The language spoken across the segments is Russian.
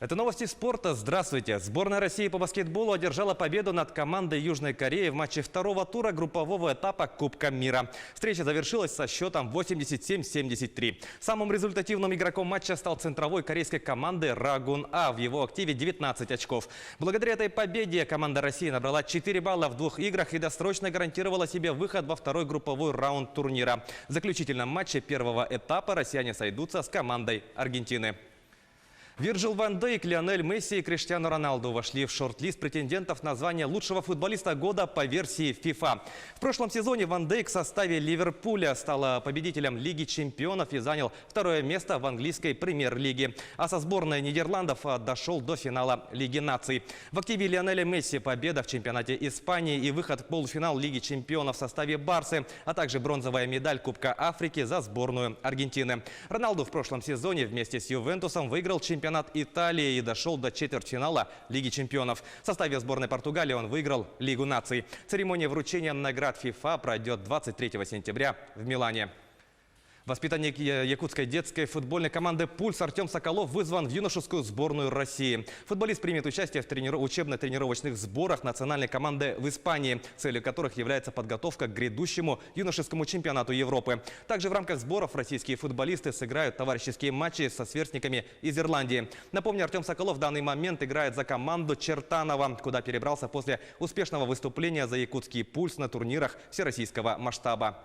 Это новости спорта. Здравствуйте. Сборная России по баскетболу одержала победу над командой Южной Кореи в матче второго тура группового этапа Кубка мира. Встреча завершилась со счетом 87-73. Самым результативным игроком матча стал центровой корейской команды Рагун А. В его активе 19 очков. Благодаря этой победе команда России набрала 4 балла в двух играх и досрочно гарантировала себе выход во второй групповой раунд турнира. В заключительном матче первого этапа россияне сойдутся с командой Аргентины. Вирджил ван Дейк, Лионель Месси и Криштиану Роналду вошли в шорт-лист претендентов на звание лучшего футболиста года по версии FIFA. В прошлом сезоне Ван Дейк в составе Ливерпуля стал победителем Лиги чемпионов и занял второе место в английской премьер-лиге. А со сборной Нидерландов дошел до финала Лиги наций. В активе Лионеля Месси победа в чемпионате Испании и выход в полуфинал Лиги чемпионов в составе Барсы, а также бронзовая медаль Кубка Африки за сборную Аргентины. Роналду в прошлом сезоне вместе с Ювентусом выиграл чемпионат Италии и дошел до четвертьфинала Лиги чемпионов. В составе сборной Португалии он выиграл Лигу наций. Церемония вручения наград FIFA пройдет 23 сентября в Милане. Воспитанник якутской детской футбольной команды «Пульс» Артем Соколов вызван в юношескую сборную России. Футболист примет участие в учебно-тренировочных сборах национальной команды в Испании, целью которых является подготовка к грядущему юношескому чемпионату Европы. Также в рамках сборов российские футболисты сыграют товарищеские матчи со сверстниками из Ирландии. Напомню, Артем Соколов в данный момент играет за команду Чертанова, куда перебрался после успешного выступления за якутский «Пульс» на турнирах всероссийского масштаба.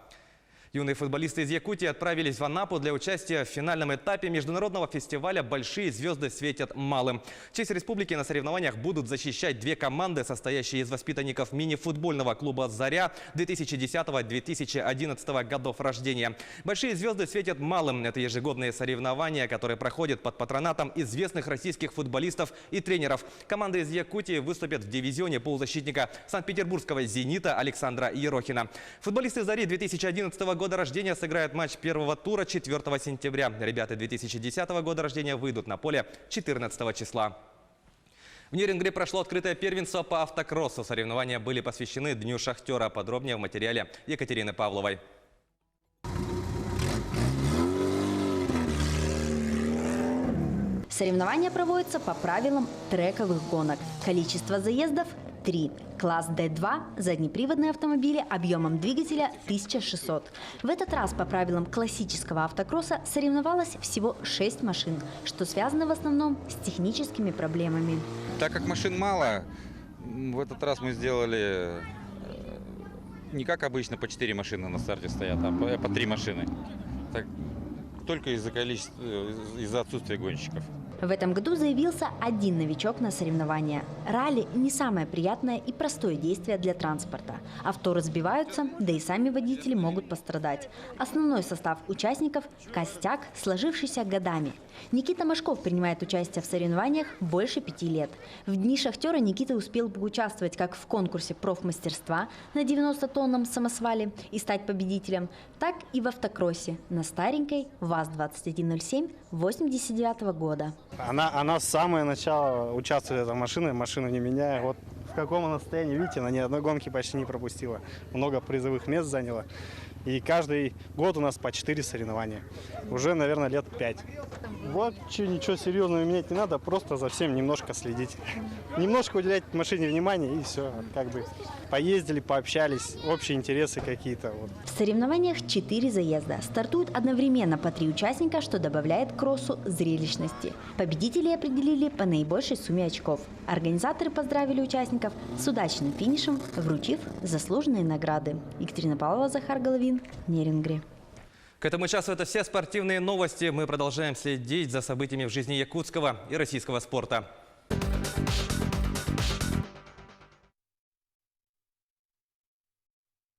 Юные футболисты из Якутии отправились в Анапу для участия в финальном этапе международного фестиваля «Большие звезды светят малым». В честь республики на соревнованиях будут защищать две команды, состоящие из воспитанников мини-футбольного клуба «Заря» 2010-2011 годов рождения. «Большие звезды светят малым» – это ежегодные соревнования, которые проходят под патронатом известных российских футболистов и тренеров. Команды из Якутии выступят в дивизионе полузащитника Санкт-Петербургского «Зенита» Александра Ерохина. Футболисты «Зари» 2011 года рождения сыграют матч первого тура 4 сентября. Ребята 2010 года рождения выйдут на поле 14 числа. В Нерингре прошло открытое первенство по автокроссу. Соревнования были посвящены Дню шахтера. Подробнее в материале Екатерины Павловой. Соревнования проводятся по правилам трековых гонок. Количество заездов – 3. Класс D2 – заднеприводные автомобили объемом двигателя 1600. В этот раз по правилам классического автокросса соревновалось всего 6 машин, что связано в основном с техническими проблемами. Так как машин мало, в этот раз мы сделали не как обычно по 4 машины на старте стоят, а по 3 машины. Так, только из-за отсутствия гонщиков. В этом году заявился один новичок на соревнования. Ралли – не самое приятное и простое действие для транспорта. Авто разбиваются, да и сами водители могут пострадать. Основной состав участников – костяк, сложившийся годами. Никита Машков принимает участие в соревнованиях больше 5 лет. В Дни шахтера Никита успел поучаствовать как в конкурсе профмастерства на 90-тонном самосвале и стать победителем, так и в автокроссе на старенькой ВАЗ-2107 89 года. Она с самого начала участвует в этой машине, машину не меняя. Вот в каком она состоянии, видите, она ни одной гонки почти не пропустила. Много призовых мест заняла. И каждый год у нас по 4 соревнования. Уже, наверное, лет 5. Вот ничего серьезного менять не надо, просто за всем немножко следить. Немножко уделять машине внимание и все. Как бы поездили, пообщались, общие интересы какие-то. Вот. В соревнованиях 4 заезда. Стартуют одновременно по 3 участника, что добавляет кроссу зрелищности. Победителей определили по наибольшей сумме очков. Организаторы поздравили участников с удачным финишем, вручив заслуженные награды. Екатерина Павлова, Захар Головин, Нерингре. К этому часу это все спортивные новости. Мы продолжаем следить за событиями в жизни якутского и российского спорта.